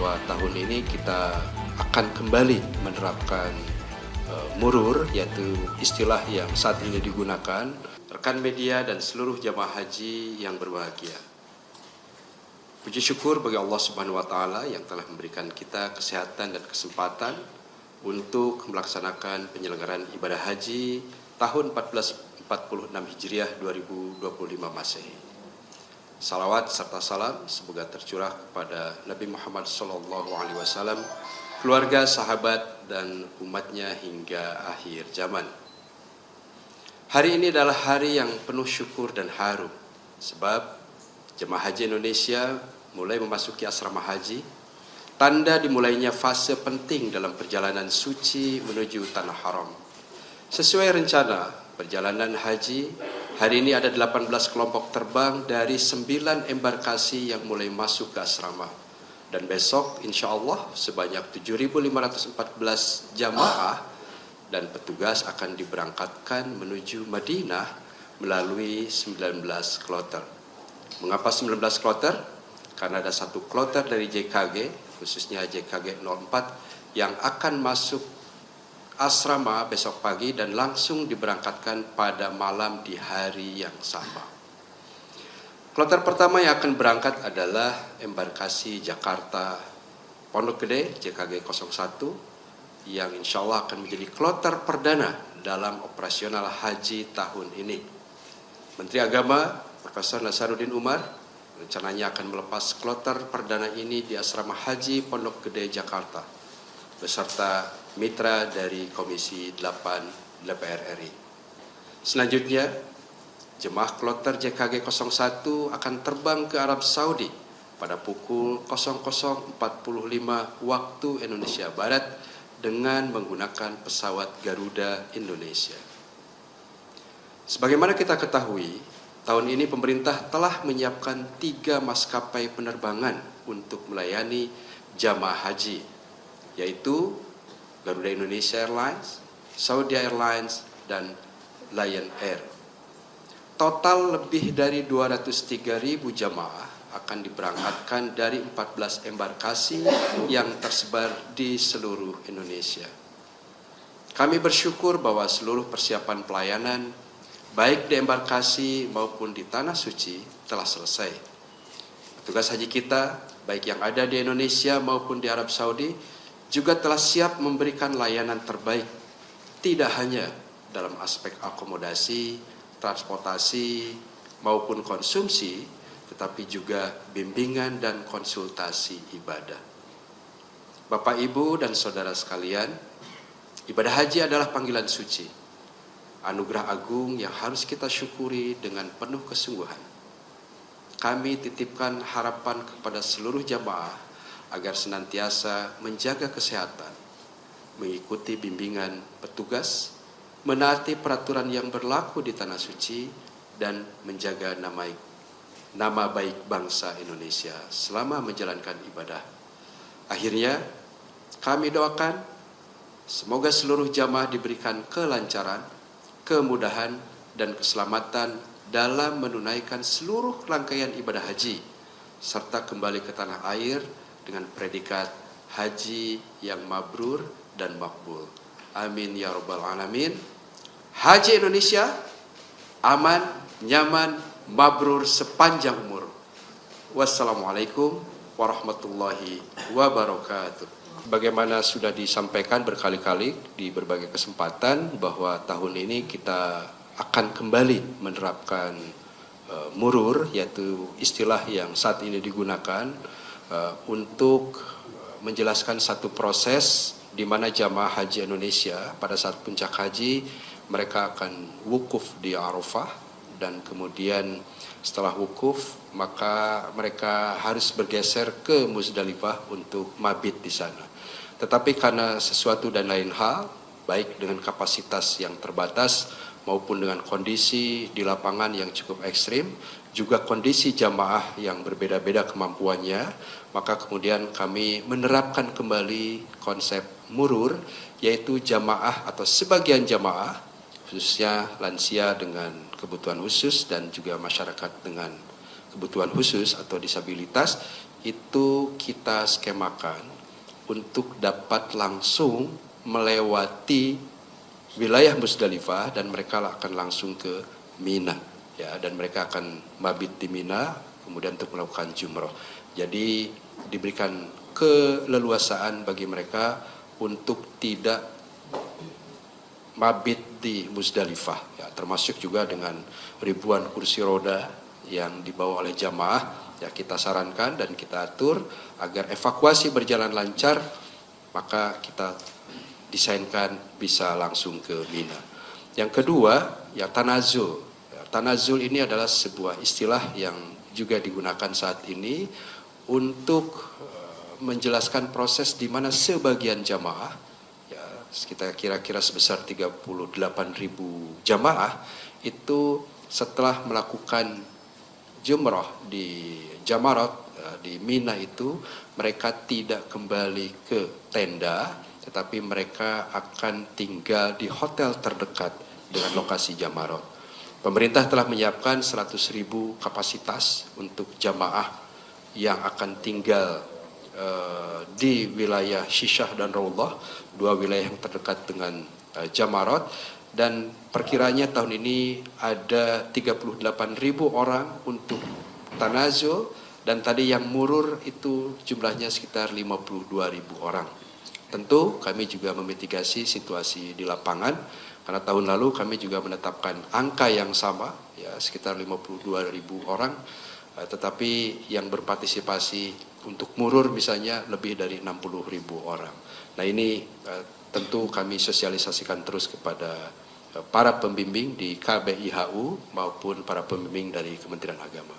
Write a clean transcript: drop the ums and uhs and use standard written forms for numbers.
bahwa tahun ini kita akan kembali menerapkan murur, yaitu istilah yang saat ini digunakan. Rekan media dan seluruh jamaah haji yang berbahagia, puji syukur bagi Allah Subhanahu wa Ta'ala yang telah memberikan kita kesehatan dan kesempatan untuk melaksanakan penyelenggaraan ibadah haji tahun 1446 Hijriah 2025 Masehi. Salawat serta salam semoga tercurah kepada Nabi Muhammad SAW, keluarga, sahabat, dan umatnya hingga akhir zaman. Hari ini adalah hari yang penuh syukur dan haru, sebab jemaah haji Indonesia mulai memasuki asrama haji, tanda dimulainya fase penting dalam perjalanan suci menuju Tanah Haram. Sesuai rencana perjalanan haji, hari ini ada 18 kelompok terbang dari 9 embarkasi yang mulai masuk ke asrama. Dan besok insya Allah sebanyak 7.514 jamaah dan petugas akan diberangkatkan menuju Madinah melalui 19 kloter. Mengapa 19 kloter? Karena ada satu kloter dari JKG, khususnya JKG 04, yang akan masuk asrama besok pagi dan langsung diberangkatkan pada malam di hari yang sama. Kloter pertama yang akan berangkat adalah embarkasi Jakarta Pondok Gede JKG 01, yang insya Allah akan menjadi kloter perdana dalam operasional haji tahun ini. Menteri Agama Profesor Nasaruddin Umar rencananya akan melepas kloter perdana ini di asrama haji Pondok Gede Jakarta beserta mitra dari Komisi 8 DPR RI. Selanjutnya, jemaah kloter JKG 01 akan terbang ke Arab Saudi pada pukul 00.45 waktu Indonesia Barat dengan menggunakan pesawat Garuda Indonesia. Sebagaimana kita ketahui, tahun ini pemerintah telah menyiapkan 3 maskapai penerbangan untuk melayani jamaah haji, yaitu Garuda Indonesia Airlines, Saudi Airlines, dan Lion Air. Total lebih dari 203.000 jamaah akan diberangkatkan dari 14 embarkasi yang tersebar di seluruh Indonesia. Kami bersyukur bahwa seluruh persiapan pelayanan, baik di embarkasi maupun di Tanah Suci, telah selesai. Petugas haji kita, baik yang ada di Indonesia maupun di Arab Saudi, juga telah siap memberikan layanan terbaik, tidak hanya dalam aspek akomodasi, transportasi, maupun konsumsi, tetapi juga bimbingan dan konsultasi ibadah. Bapak, Ibu, dan saudara sekalian, ibadah haji adalah panggilan suci, anugerah agung yang harus kita syukuri dengan penuh kesungguhan. Kami titipkan harapan kepada seluruh jamaah agar senantiasa menjaga kesehatan, mengikuti bimbingan petugas, menaati peraturan yang berlaku di Tanah Suci, dan menjaga nama baik bangsa Indonesia selama menjalankan ibadah. Akhirnya, kami doakan semoga seluruh jamaah diberikan kelancaran, kemudahan, dan keselamatan dalam menunaikan seluruh rangkaian ibadah haji, serta kembali ke tanah air dengan predikat haji yang mabrur dan makbul. Amin ya rabbal alamin. Haji Indonesia aman, nyaman, mabrur sepanjang umur. Wassalamualaikum warahmatullahi wabarakatuh. Bagaimana sudah disampaikan berkali-kali di berbagai kesempatan bahwa tahun ini kita akan kembali menerapkan murur, yaitu istilah yang saat ini digunakan untuk menjelaskan satu proses di mana jamaah haji Indonesia pada saat puncak haji mereka akan wukuf di Arafah, dan kemudian setelah wukuf maka mereka harus bergeser ke Muzdalifah untuk mabit di sana. Tetapi karena sesuatu dan lain hal, baik dengan kapasitas yang terbatas maupun dengan kondisi di lapangan yang cukup ekstrim, juga kondisi jamaah yang berbeda-beda kemampuannya, maka kemudian kami menerapkan kembali konsep murur, yaitu jamaah atau sebagian jamaah, khususnya lansia dengan kebutuhan khusus dan juga masyarakat dengan kebutuhan khusus atau disabilitas, itu kita skemakan untuk dapat langsung melewati wilayah Musdalifah dan mereka akan langsung ke Mina, ya, dan mereka akan mabit di Mina kemudian untuk melakukan jumroh. Jadi diberikan keleluasaan bagi mereka untuk tidak mabit di Musdalifah, ya, termasuk juga dengan ribuan kursi roda yang dibawa oleh jamaah. Ya, kita sarankan dan kita atur agar evakuasi berjalan lancar, maka kita desainkan bisa langsung ke Mina. Yang kedua, ya tanazul. Ya, tanazul ini adalah sebuah istilah yang juga digunakan saat ini untuk menjelaskan proses di mana sebagian jamaah, ya sekitar kira-kira sebesar 38.000 jamaah, itu setelah melakukan jumrah di Jamarat, di Mina itu, mereka tidak kembali ke tenda, tetapi mereka akan tinggal di hotel terdekat dengan lokasi Jamarat. Pemerintah telah menyiapkan 100.000 kapasitas untuk jamaah yang akan tinggal di wilayah Syisyah dan Raudhah, dua wilayah yang terdekat dengan Jamarat, dan perkiranya tahun ini ada 38.000 orang untuk tanazul, dan tadi yang murur itu jumlahnya sekitar 52.000 orang. Tentu kami juga memitigasi situasi di lapangan, karena tahun lalu kami juga menetapkan angka yang sama, ya sekitar 52.000 orang, tetapi yang berpartisipasi untuk murur misalnya lebih dari 60.000 orang. Nah ini tentu kami sosialisasikan terus kepada para pembimbing di KBIHU maupun para pembimbing dari Kementerian Agama.